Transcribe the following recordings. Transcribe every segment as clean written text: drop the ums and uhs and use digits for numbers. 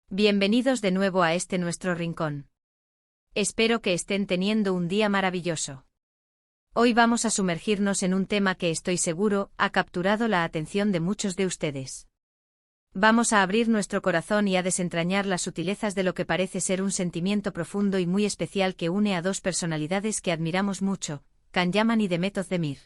Bienvenidos de nuevo a este nuestro rincón. Espero que estén teniendo un día maravilloso. Hoy vamos a sumergirnos en un tema que estoy seguro ha capturado la atención de muchos de ustedes. Vamos a abrir nuestro corazón y a desentrañar las sutilezas de lo que parece ser un sentimiento profundo y muy especial que une a dos personalidades que admiramos mucho, Can Yaman y Demet Özdemir.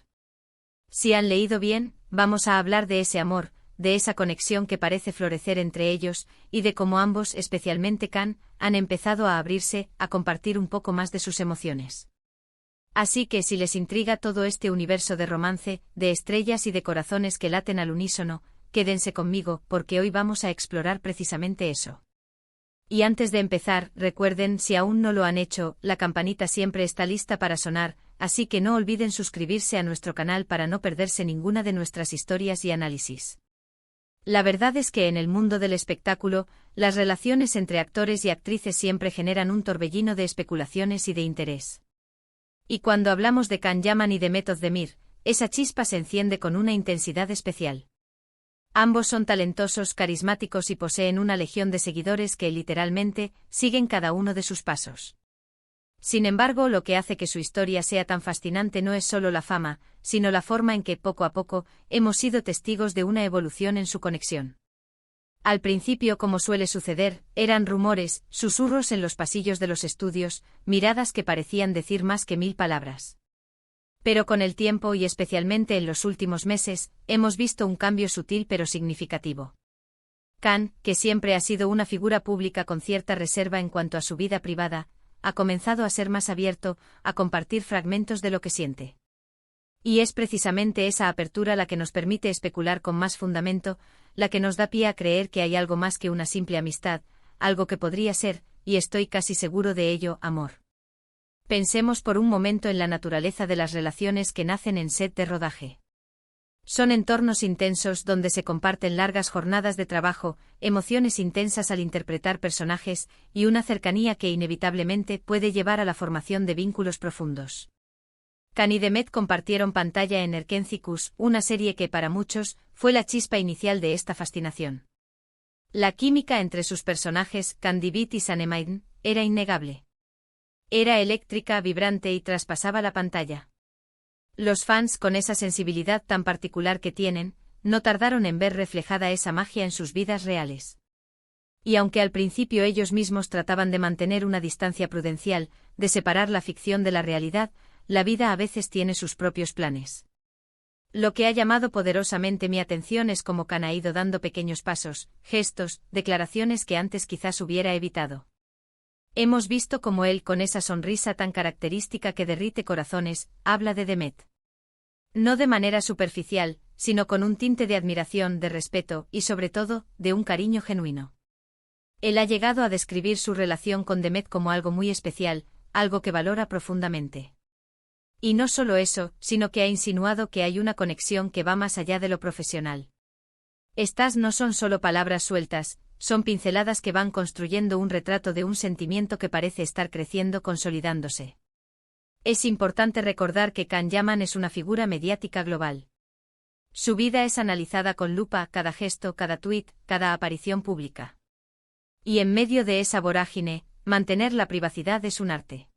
Si han leído bien, vamos a hablar de ese amor, de esa conexión que parece florecer entre ellos, y de cómo ambos, especialmente Can, han empezado a abrirse, a compartir un poco más de sus emociones. Así que si les intriga todo este universo de romance, de estrellas y de corazones que laten al unísono, quédense conmigo, porque hoy vamos a explorar precisamente eso. Y antes de empezar, recuerden, si aún no lo han hecho, la campanita siempre está lista para sonar, así que no olviden suscribirse a nuestro canal para no perderse ninguna de nuestras historias y análisis. La verdad es que en el mundo del espectáculo, las relaciones entre actores y actrices siempre generan un torbellino de especulaciones y de interés. Y cuando hablamos de Can Yaman y Demet Özdemir, esa chispa se enciende con una intensidad especial. Ambos son talentosos, carismáticos y poseen una legión de seguidores que literalmente siguen cada uno de sus pasos. Sin embargo, lo que hace que su historia sea tan fascinante no es solo la fama, sino la forma en que, poco a poco, hemos sido testigos de una evolución en su conexión. Al principio, como suele suceder, eran rumores, susurros en los pasillos de los estudios, miradas que parecían decir más que 1000 palabras. Pero con el tiempo y especialmente en los últimos meses, hemos visto un cambio sutil pero significativo. Can, que siempre ha sido una figura pública con cierta reserva en cuanto a su vida privada, ha comenzado a ser más abierto, a compartir fragmentos de lo que siente. Y es precisamente esa apertura la que nos permite especular con más fundamento, la que nos da pie a creer que hay algo más que una simple amistad, algo que podría ser, y estoy casi seguro de ello, amor. Pensemos por un momento en la naturaleza de las relaciones que nacen en set de rodaje. Son entornos intensos donde se comparten largas jornadas de trabajo, emociones intensas al interpretar personajes, y una cercanía que inevitablemente puede llevar a la formación de vínculos profundos. Can y Demet compartieron pantalla en Erkencicus, una serie que para muchos fue la chispa inicial de esta fascinación. La química entre sus personajes, Candibit y Sanemaiden, era innegable. Era eléctrica, vibrante y traspasaba la pantalla. Los fans, con esa sensibilidad tan particular que tienen, no tardaron en ver reflejada esa magia en sus vidas reales. Y aunque al principio ellos mismos trataban de mantener una distancia prudencial, de separar la ficción de la realidad, la vida a veces tiene sus propios planes. Lo que ha llamado poderosamente mi atención es cómo Can ha ido dando pequeños pasos, gestos, declaraciones que antes quizás hubiera evitado. Hemos visto cómo él, con esa sonrisa tan característica que derrite corazones, habla de Demet. No de manera superficial, sino con un tinte de admiración, de respeto y, sobre todo, de un cariño genuino. Él ha llegado a describir su relación con Demet como algo muy especial, algo que valora profundamente. Y no solo eso, sino que ha insinuado que hay una conexión que va más allá de lo profesional. Estas no son solo palabras sueltas, son pinceladas que van construyendo un retrato de un sentimiento que parece estar creciendo, consolidándose. Es importante recordar que Can Yaman es una figura mediática global. Su vida es analizada con lupa, cada gesto, cada tuit, cada aparición pública. Y en medio de esa vorágine, mantener la privacidad es un arte.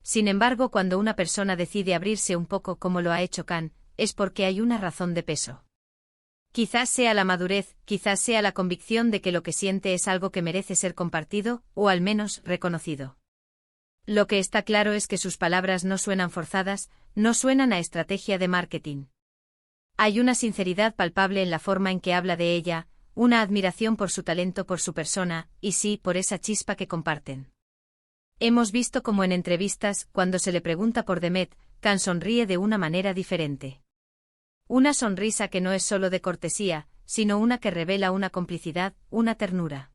Sin embargo, cuando una persona decide abrirse un poco como lo ha hecho Can, es porque hay una razón de peso. Quizás sea la madurez, quizás sea la convicción de que lo que siente es algo que merece ser compartido, o al menos reconocido. Lo que está claro es que sus palabras no suenan forzadas, no suenan a estrategia de marketing. Hay una sinceridad palpable en la forma en que habla de ella, una admiración por su talento, por su persona, y sí, por esa chispa que comparten. Hemos visto cómo en entrevistas, cuando se le pregunta por Demet, Can sonríe de una manera diferente. Una sonrisa que no es solo de cortesía, sino una que revela una complicidad, una ternura.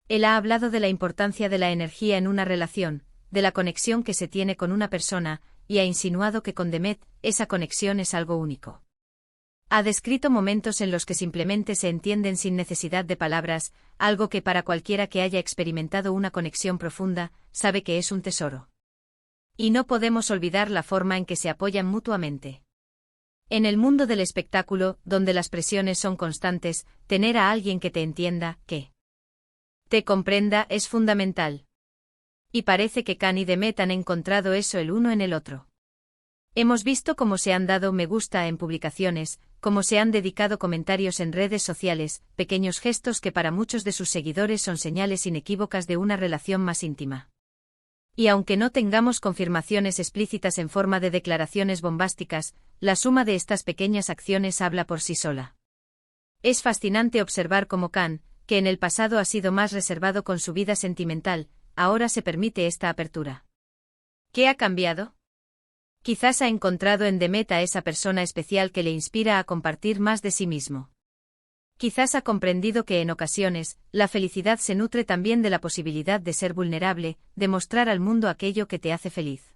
Él ha hablado de la importancia de la energía en una relación, de la conexión que se tiene con una persona, y ha insinuado que con Demet, esa conexión es algo único. Ha descrito momentos en los que simplemente se entienden sin necesidad de palabras, algo que para cualquiera que haya experimentado una conexión profunda, sabe que es un tesoro. Y no podemos olvidar la forma en que se apoyan mutuamente. En el mundo del espectáculo, donde las presiones son constantes, tener a alguien que te entienda, que Te comprenda es fundamental. Y parece que Khan y Demet han encontrado eso el uno en el otro. Hemos visto cómo se han dado me gusta en publicaciones, cómo se han dedicado comentarios en redes sociales, pequeños gestos que para muchos de sus seguidores son señales inequívocas de una relación más íntima. Y aunque no tengamos confirmaciones explícitas en forma de declaraciones bombásticas, la suma de estas pequeñas acciones habla por sí sola. Es fascinante observar cómo Khan, que en el pasado ha sido más reservado con su vida sentimental, ahora se permite esta apertura. ¿Qué ha cambiado? Quizás ha encontrado en Demet a esa persona especial que le inspira a compartir más de sí mismo. Quizás ha comprendido que en ocasiones, la felicidad se nutre también de la posibilidad de ser vulnerable, de mostrar al mundo aquello que te hace feliz.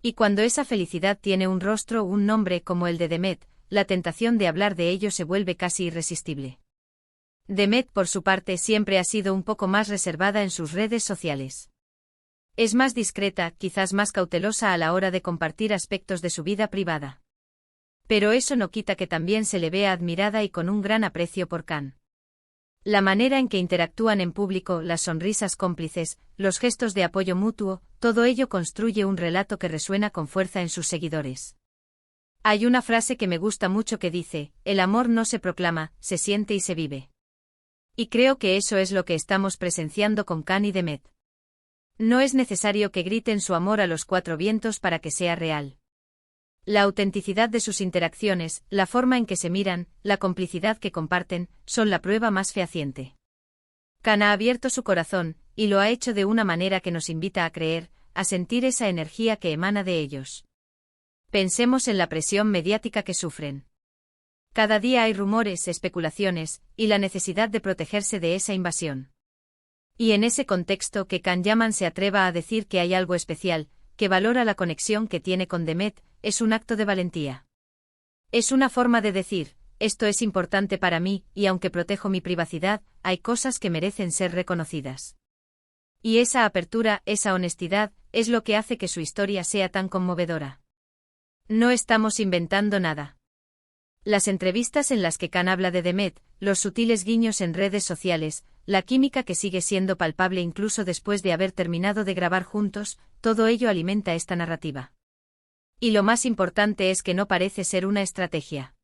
Y cuando esa felicidad tiene un rostro o un nombre como el de Demet, la tentación de hablar de ello se vuelve casi irresistible. Demet, por su parte, siempre ha sido un poco más reservada en sus redes sociales. Es más discreta, quizás más cautelosa a la hora de compartir aspectos de su vida privada. Pero eso no quita que también se le vea admirada y con un gran aprecio por Khan. La manera en que interactúan en público, las sonrisas cómplices, los gestos de apoyo mutuo, todo ello construye un relato que resuena con fuerza en sus seguidores. Hay una frase que me gusta mucho que dice, el amor no se proclama, se siente y se vive. Y creo que eso es lo que estamos presenciando con Khan y Demet. No es necesario que griten su amor a los cuatro vientos para que sea real. La autenticidad de sus interacciones, la forma en que se miran, la complicidad que comparten, son la prueba más fehaciente. Khan ha abierto su corazón, y lo ha hecho de una manera que nos invita a creer, a sentir esa energía que emana de ellos. Pensemos en la presión mediática que sufren. Cada día hay rumores, especulaciones, y la necesidad de protegerse de esa invasión. Y en ese contexto que Khan Yaman se atreva a decir que hay algo especial, que valora la conexión que tiene con Demet, es un acto de valentía. Es una forma de decir, esto es importante para mí, y aunque protejo mi privacidad, hay cosas que merecen ser reconocidas. Y esa apertura, esa honestidad, es lo que hace que su historia sea tan conmovedora. No estamos inventando nada. Las entrevistas en las que Khan habla de Demet, los sutiles guiños en redes sociales, la química que sigue siendo palpable incluso después de haber terminado de grabar juntos, todo ello alimenta esta narrativa. Y lo más importante es que no parece ser una estrategia.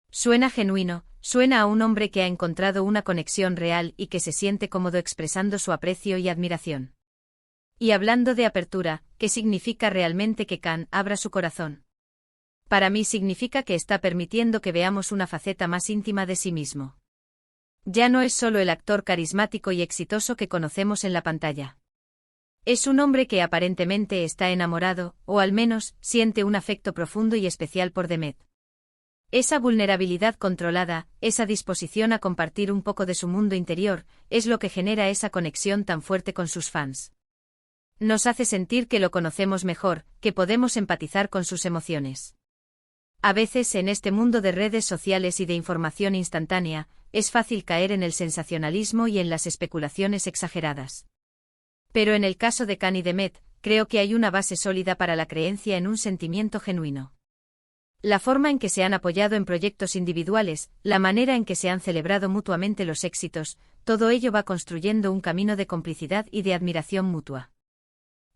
Suena genuino, suena a un hombre que ha encontrado una conexión real y que se siente cómodo expresando su aprecio y admiración. Y hablando de apertura, ¿qué significa realmente que Khan abra su corazón? Para mí significa que está permitiendo que veamos una faceta más íntima de sí mismo. Ya no es solo el actor carismático y exitoso que conocemos en la pantalla. Es un hombre que aparentemente está enamorado, o al menos, siente un afecto profundo y especial por Demet. Esa vulnerabilidad controlada, esa disposición a compartir un poco de su mundo interior, es lo que genera esa conexión tan fuerte con sus fans. Nos hace sentir que lo conocemos mejor, que podemos empatizar con sus emociones. A veces en este mundo de redes sociales y de información instantánea, es fácil caer en el sensacionalismo y en las especulaciones exageradas. Pero en el caso de Khan y Demet, creo que hay una base sólida para la creencia en un sentimiento genuino. La forma en que se han apoyado en proyectos individuales, la manera en que se han celebrado mutuamente los éxitos, todo ello va construyendo un camino de complicidad y de admiración mutua.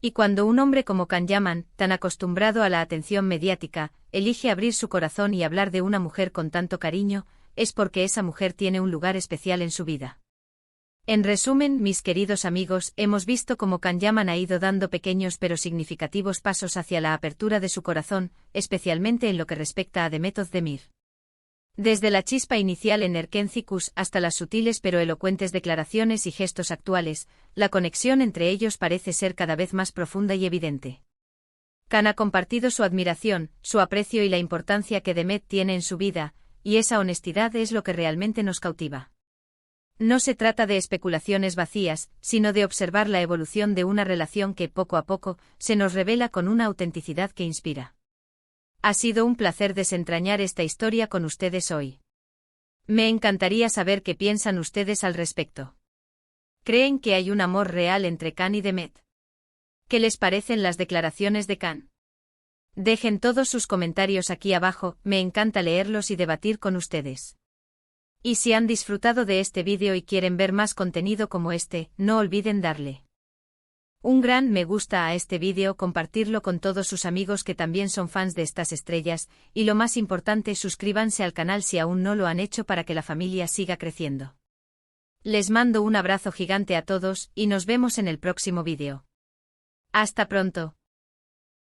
Y cuando un hombre como Khan Yaman, tan acostumbrado a la atención mediática, elige abrir su corazón y hablar de una mujer con tanto cariño, es porque esa mujer tiene un lugar especial en su vida. En resumen, mis queridos amigos, hemos visto cómo Khan Yaman ha ido dando pequeños pero significativos pasos hacia la apertura de su corazón, especialmente en lo que respecta a Demet Özdemir. Desde la chispa inicial en Erkencikus hasta las sutiles pero elocuentes declaraciones y gestos actuales, la conexión entre ellos parece ser cada vez más profunda y evidente. Khan ha compartido su admiración, su aprecio y la importancia que Demet tiene en su vida, y esa honestidad es lo que realmente nos cautiva. No se trata de especulaciones vacías, sino de observar la evolución de una relación que poco a poco se nos revela con una autenticidad que inspira. Ha sido un placer desentrañar esta historia con ustedes hoy. Me encantaría saber qué piensan ustedes al respecto. ¿Creen que hay un amor real entre Khan y Demet? ¿Qué les parecen las declaraciones de Khan? Dejen todos sus comentarios aquí abajo, me encanta leerlos y debatir con ustedes. Y si han disfrutado de este vídeo y quieren ver más contenido como este, no olviden darle un gran me gusta a este vídeo, compartirlo con todos sus amigos que también son fans de estas estrellas, y lo más importante, suscríbanse al canal si aún no lo han hecho para que la familia siga creciendo. Les mando un abrazo gigante a todos y nos vemos en el próximo vídeo. Hasta pronto.